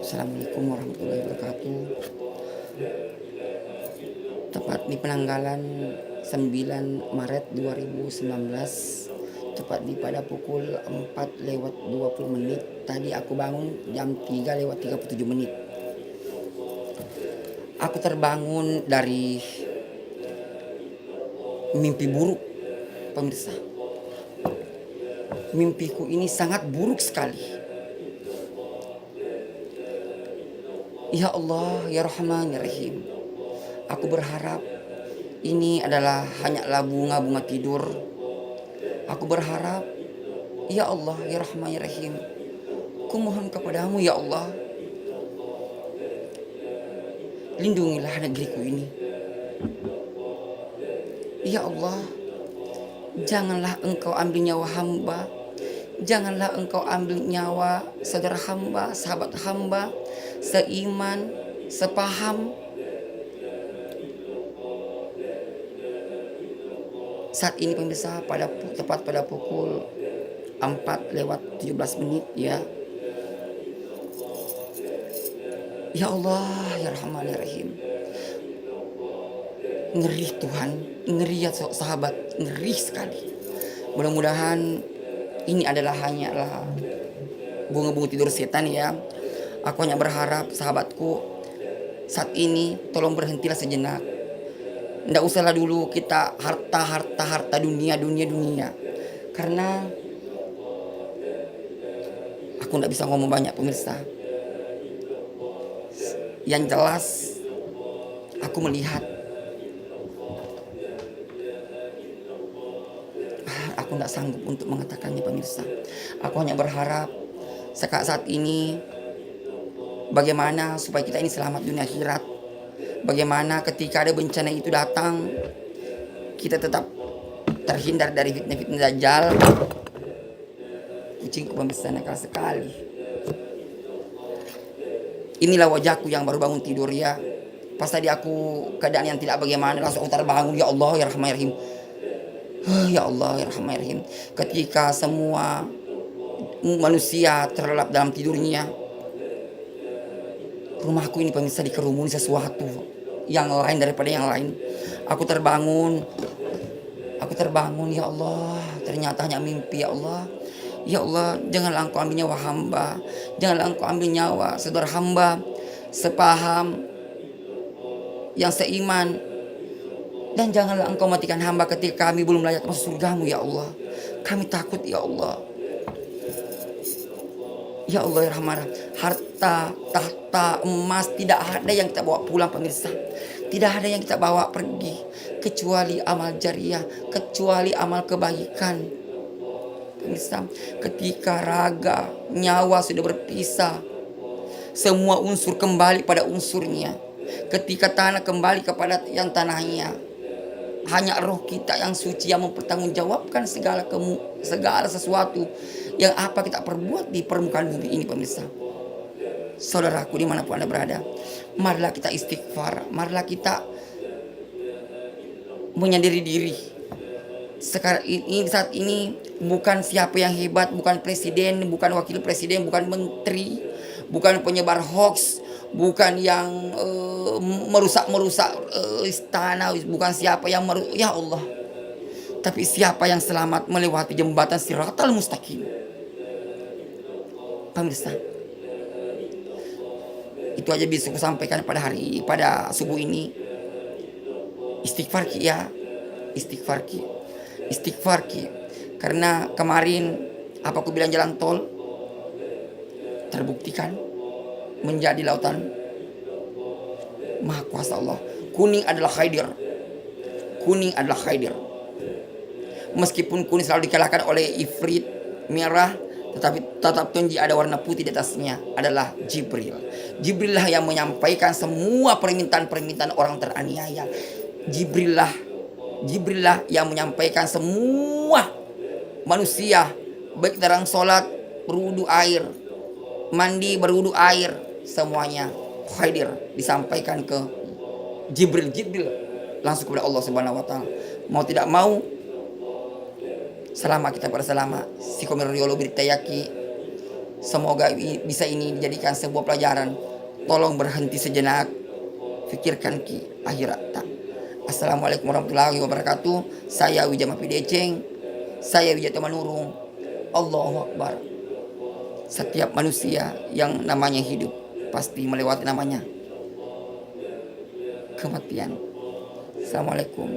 Assalamualaikum warahmatullahi wabarakatuh. Tepat di penanggalan 9 Maret 2019, tepat di pada pukul 4:20. Tadi aku bangun jam 3:37. Aku terbangun dari mimpi buruk, pemirsa. Mimpiku ini sangat buruk sekali. Ya Allah, ya Rahman, ya Rahim. Aku berharap ini adalah hanyalah bunga-bunga tidur. Aku berharap, ya Allah, ya Rahman, ya Rahim. Kumohon kepadamu, ya Allah. Lindungilah negeriku ini. Ya Allah, janganlah engkau ambil nyawa hamba. Janganlah engkau ambil nyawa saudara hamba, sahabat hamba, seiman, sepaham. Saat ini pemirsa tepat pada pukul 4:17 ya. Ya Allah, ya Rahman, ya Rahim. Ngeri Tuhan, ngeri ya sahabat, ngeri sekali. Mudah-mudahan ini hanyalah bunga-bunga tidur setan ya. Aku hanya berharap sahabatku saat ini tolong berhentilah sejenak. Nggak usahlah dulu kita harta dunia. Karena aku nggak bisa ngomong banyak pemirsa. Yang jelas aku melihat aku nggak sanggup untuk mengatakannya pemirsa. Aku hanya berharap saat ini bagaimana supaya kita ini selamat dunia akhirat. Bagaimana ketika ada bencana itu datang, kita tetap terhindar dari fitnah-fitnah dajjal. Kucingku pemirsa nakal sekali. Inilah wajahku yang baru bangun tidur ya. Pas tadi aku keadaan yang tidak bagaimana, langsung aku terbangun. Ya Allah, ya Rahman, ya Rahim. Ya Allah, ya Rahman, ya Rahim. Ketika semua manusia terlelap dalam tidurnya, rumahku ini pemirsa dikerumuni sesuatu yang lain daripada yang lain. Aku terbangun, ya Allah. Ternyata hanya mimpi, ya Allah. Ya Allah, janganlah engkau ambil nyawa hamba. Janganlah engkau ambil nyawa saudara hamba, sepaham, yang seiman. Dan janganlah engkau matikan hamba ketika kami belum layak masuk surgamu, ya Allah. Kami takut, ya Allah. Ya Allah, ya Rahman, harta, tahta, emas tidak ada yang kita bawa pulang pemirsa. Tidak ada yang kita bawa pergi kecuali amal jariah, kecuali amal kebaikan. Pemirsa, ketika raga, nyawa sudah berpisah, semua unsur kembali pada unsurnya. Ketika tanah kembali kepada yang tanahnya, hanya roh kita yang suci yang mempertanggungjawabkan segala sesuatu yang apa kita perbuat di permukaan bumi ini pemirsa. Saudaraku dimanapun Anda berada, marilah kita istighfar, marilah kita menyadari diri. Saat ini bukan siapa yang hebat, bukan presiden, bukan wakil presiden, bukan menteri, bukan penyebar hoax, bukan yang merusak istana, bukan siapa yang ya Allah. Tapi siapa yang selamat melewati jembatan Siratal Mustaqim. Pemirsa, itu aja bisa aku sampaikan pada subuh ini. Istighfar ki ya, istighfar ki. Karena kemarin apa aku bilang jalan tol terbuktikan menjadi lautan Maha Kuasa Allah. Kuning adalah Khaidir. Meskipun kuning selalu dikalahkan oleh Ifrit merah, tetapi tetap tunji ada warna putih di atasnya, adalah Jibril. Jibril lah yang menyampaikan semua permintaan orang teraniaya. Jibril lah yang menyampaikan semua manusia, baik dalam sholat berwudu air, mandi berwudu air, semuanya Khaidir disampaikan ke Jibril langsung kepada Allah Subhanahu wa taala. Mau tidak mau, selama kita berselama si komerriolo beritayaki Semoga bisa ini dijadikan sebuah pelajaran. Tolong berhenti sejenak, pikirkan ki akhirat tak. Assalamualaikum warahmatullahi wabarakatuh. Saya Wijaya Pideceng. Saya Wijaya Manurung. Allahu Akbar. Setiap manusia yang namanya hidup pasti melewati namanya kematian. Assalamualaikum.